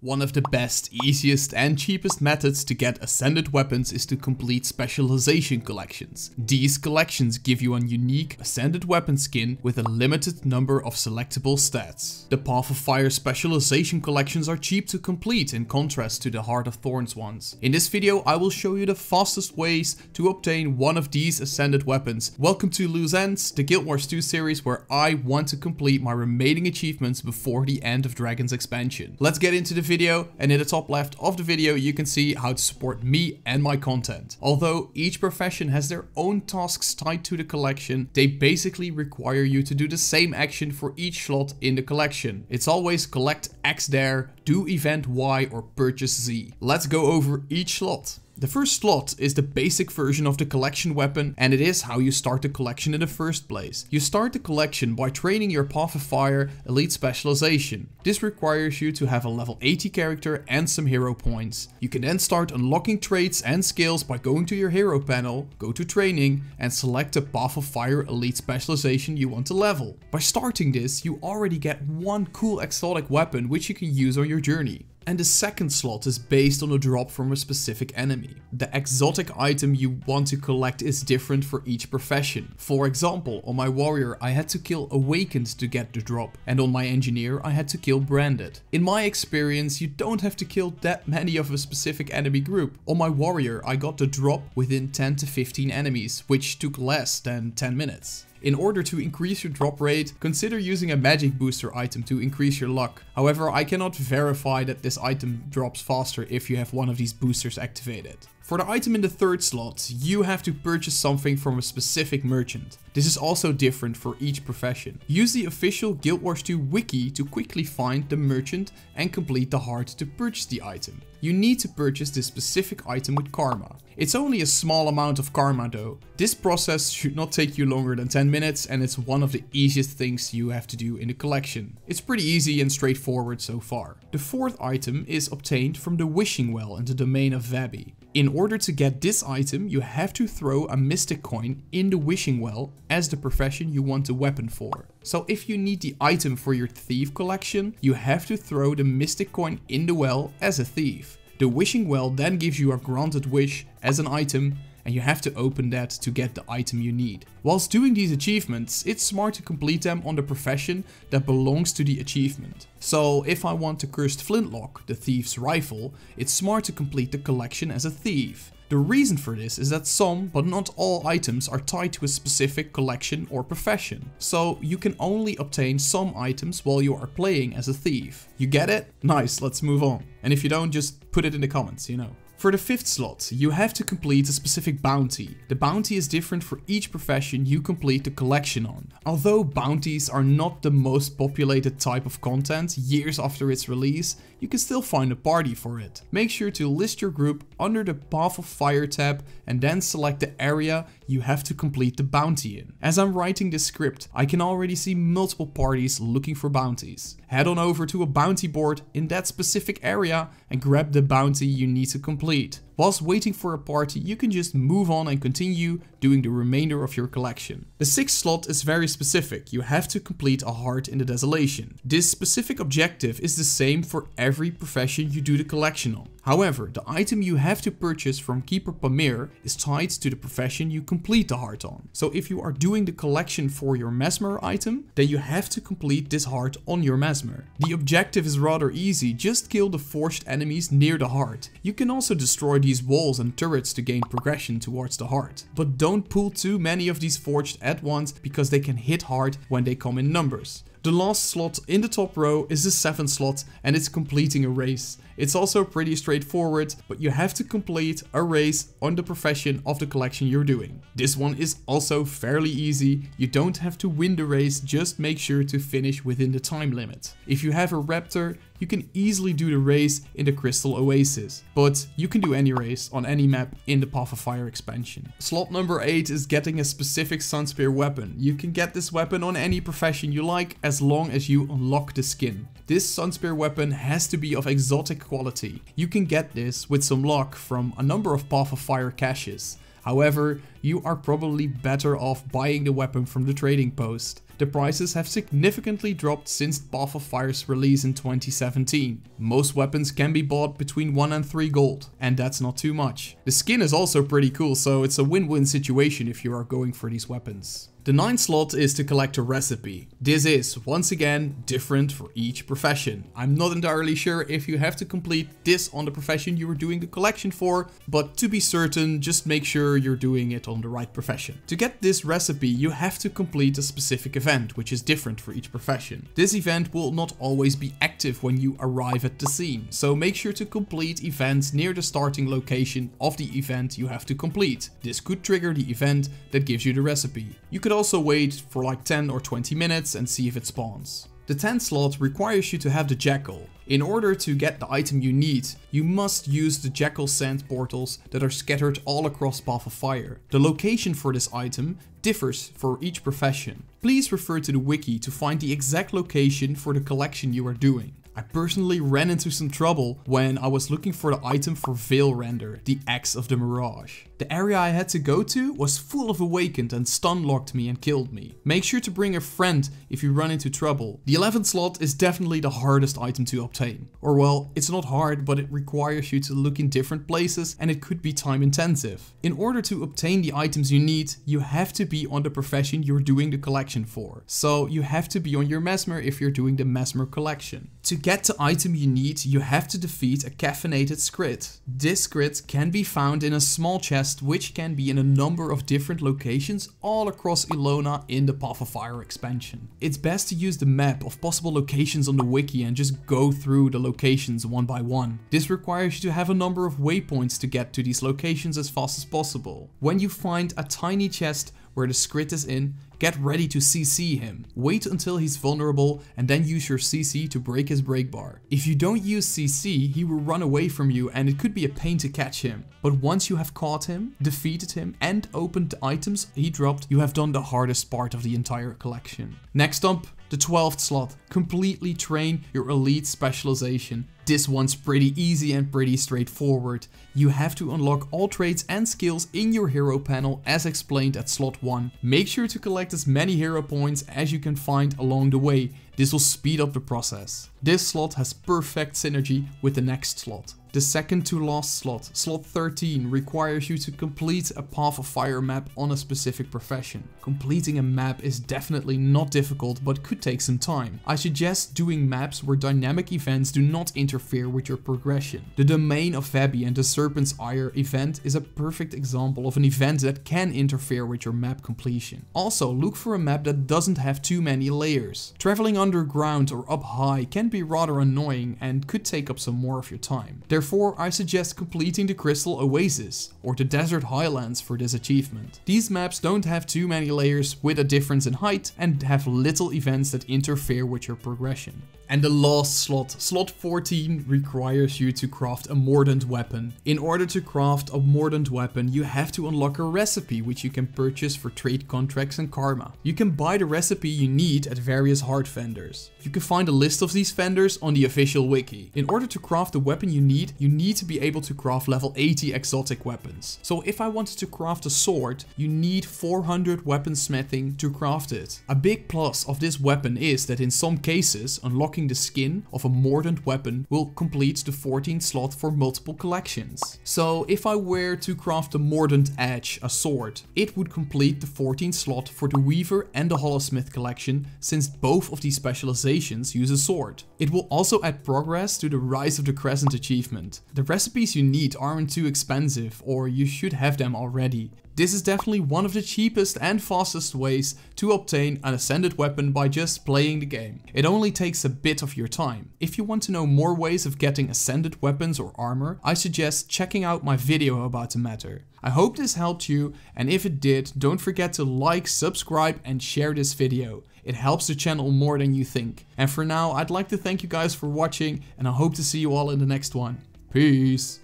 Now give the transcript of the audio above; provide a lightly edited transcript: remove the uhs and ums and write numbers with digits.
One of the best, easiest and cheapest methods to get ascended weapons is to complete specialization collections. These collections give you a unique ascended weapon skin with a limited number of selectable stats. The Path of Fire specialization collections are cheap to complete in contrast to the Heart of Thorns ones. In this video I will show you the fastest ways to obtain one of these ascended weapons. Welcome to Loose Ends, the Guild Wars 2 series where I want to complete my remaining achievements before the end of Dragon's expansion. Let's get into the video, and in the top left of the video you can see how to support me and my content. Although each profession has their own tasks tied to the collection, they basically require you to do the same action for each slot in the collection. It's always collect X there, do event Y or purchase Z. Let's go over each slot. The first slot is the basic version of the collection weapon, and it is how you start the collection in the first place. You start the collection by training your Path of Fire elite specialization. This requires you to have a level 80 character and some hero points. You can then start unlocking traits and skills by going to your hero panel, go to training and select the Path of Fire elite specialization you want to level. By starting this, you already get one cool exotic weapon which you can use on your journey. And the second slot is based on a drop from a specific enemy. The exotic item you want to collect is different for each profession. For example, on my warrior I had to kill Awakened to get the drop, and on my engineer I had to kill Branded. In my experience, you don't have to kill that many of a specific enemy group. On my warrior I got the drop within 10 to 15 enemies, which took less than 10 minutes. In order to increase your drop rate, consider using a magic booster item to increase your luck. However, I cannot verify that this item drops faster if you have one of these boosters activated. For the item in the third slot, you have to purchase something from a specific merchant. This is also different for each profession. Use the official Guild Wars 2 wiki to quickly find the merchant and complete the heart to purchase the item. You need to purchase this specific item with karma. It's only a small amount of karma though. This process should not take you longer than 10 minutes and it's one of the easiest things you have to do in the collection. It's pretty easy and straightforward so far. The fourth item is obtained from the Wishing Well in the domain of Vabi. In order to get this item, you have to throw a mystic coin in the Wishing Well as the profession you want the weapon for. So if you need the item for your thief collection, you have to throw the mystic coin in the well as a thief. The Wishing Well then gives you a granted wish as an item, and you have to open that to get the item you need. Whilst doing these achievements, it's smart to complete them on the profession that belongs to the achievement. So if I want the Cursed Flintlock, the Thief's Rifle, it's smart to complete the collection as a thief. The reason for this is that some, but not all items are tied to a specific collection or profession. So you can only obtain some items while you are playing as a thief. You get it? Nice, let's move on. And if you don't, just put it in the comments, you know. For the fifth slot, you have to complete a specific bounty. The bounty is different for each profession you complete the collection on. Although bounties are not the most populated type of content years after its release, you can still find a party for it. Make sure to list your group under the Path of Fire tab and then select the area you have to complete the bounty in. As I'm writing this script, I can already see multiple parties looking for bounties. Head on over to a bounty board in that specific area and grab the bounty you need to complete. Whilst waiting for a party, you can just move on and continue doing the remainder of your collection. The sixth slot is very specific. You have to complete a heart in the Desolation. This specific objective is the same for every profession you do the collection on. However, the item you have to purchase from Keeper Pamir is tied to the profession you complete the heart on. So if you are doing the collection for your Mesmer item, then you have to complete this heart on your Mesmer. The objective is rather easy, just kill the forged enemies near the heart. You can also destroy these walls and turrets to gain progression towards the heart. But don't pull too many of these forged at once because they can hit hard when they come in numbers. The last slot in the top row is the 7th slot and it's completing a race. It's also pretty straightforward, but you have to complete a race on the profession of the collection you're doing. This one is also fairly easy. You don't have to win the race, just make sure to finish within the time limit. If you have a raptor, you can easily do the race in the Crystal Oasis, but you can do any race on any map in the Path of Fire expansion. Slot number 8 is getting a specific Sunspear weapon. You can get this weapon on any profession you like as long as you unlock the skin. This Sunspear weapon has to be of exotic quality. You can get this with some luck from a number of Path of Fire caches. However, you are probably better off buying the weapon from the trading post. the prices have significantly dropped since Path of Fire's release in 2017. Most weapons can be bought between 1 and 3 gold, and that's not too much. The skin is also pretty cool, so it's a win-win situation if you are going for these weapons. The 9th slot is to collect a recipe. This is, once again, different for each profession. I'm not entirely sure if you have to complete this on the profession you are doing the collection for, but to be certain, just make sure you're doing it on the right profession. To get this recipe, you have to complete a specific event, which is different for each profession. This event will not always be active when you arrive at the scene, so make sure to complete events near the starting location of the event you have to complete. This could trigger the event that gives you the recipe. You could also wait for like 10 or 20 minutes and see if it spawns. The 10th slot requires you to have the Jackal. In order to get the item you need, you must use the Jackal sand portals that are scattered all across Path of Fire. The location for this item differs for each profession. Please refer to the wiki to find the exact location for the collection you are doing. I personally ran into some trouble when I was looking for the item for Veil Render, the Axe of the Mirage. The area I had to go to was full of Awakened and stun locked me and killed me. Make sure to bring a friend if you run into trouble. The 11th slot is definitely the hardest item to obtain. Or well, it's not hard, but it requires you to look in different places and it could be time intensive. In order to obtain the items you need, you have to be on the profession you're doing the collection for. So you have to be on your Mesmer if you're doing the Mesmer collection. To get the item you need, you have to defeat a caffeinated Skrit. This Skrit can be found in a small chest which can be in a number of different locations all across Ilona in the Path of Fire expansion. It's best to use the map of possible locations on the wiki and just go through the locations one by one. This requires you to have a number of waypoints to get to these locations as fast as possible. When you find a tiny chest where the Skrit is in, get ready to CC him. Wait until he's vulnerable and then use your CC to break his break bar. If you don't use CC, he will run away from you and it could be a pain to catch him. But once you have caught him, defeated him and opened the items he dropped, you have done the hardest part of the entire collection. Next up, the 12th slot. Completely train your elite specialization. This one's pretty easy and pretty straightforward. You have to unlock all traits and skills in your hero panel as explained at slot 1. Make sure to collect as many hero points as you can find along the way. This will speed up the process. This slot has perfect synergy with the next slot. The second to last slot, slot 13, requires you to complete a Path of Fire map on a specific profession. Completing a map is definitely not difficult but could take some time. I suggest doing maps where dynamic events do not interfere with your progression. The Domain of Vebby and the Serpent's Ire event is a perfect example of an event that can interfere with your map completion. Also, look for a map that doesn't have too many layers. Traveling underground or up high can be rather annoying and could take up some more of your time. Therefore, I suggest completing the Crystal Oasis or the Desert Highlands for this achievement. These maps don't have too many layers with a difference in height and have little events that interfere with your progression. And the last slot, slot 14, requires you to craft a Mordant weapon. In order to craft a Mordant weapon, you have to unlock a recipe which you can purchase for trade contracts and karma. You can buy the recipe you need at various hard vendors. You can find a list of these vendors on the official wiki. In order to craft the weapon you need to be able to craft level 80 exotic weapons. So if I wanted to craft a sword, you need 400 weaponsmithing to craft it. A big plus of this weapon is that in some cases, unlocking the skin of a Mordant weapon will complete the 14th slot for multiple collections. So if I were to craft a Mordant Edge, a sword, it would complete the 14th slot for the Weaver and the Hollowsmith collection, since both of these specializations use a sword. It will also add progress to the Rise of the Crescent achievement. The recipes you need aren't too expensive, or you should have them already. This is definitely one of the cheapest and fastest ways to obtain an ascended weapon by just playing the game. It only takes a bit of your time. If you want to know more ways of getting ascended weapons or armor, I suggest checking out my video about the matter. I hope this helped you, and if it did, don't forget to like, subscribe and share this video. It helps the channel more than you think. And for now, I'd like to thank you guys for watching, and I hope to see you all in the next one. Peace!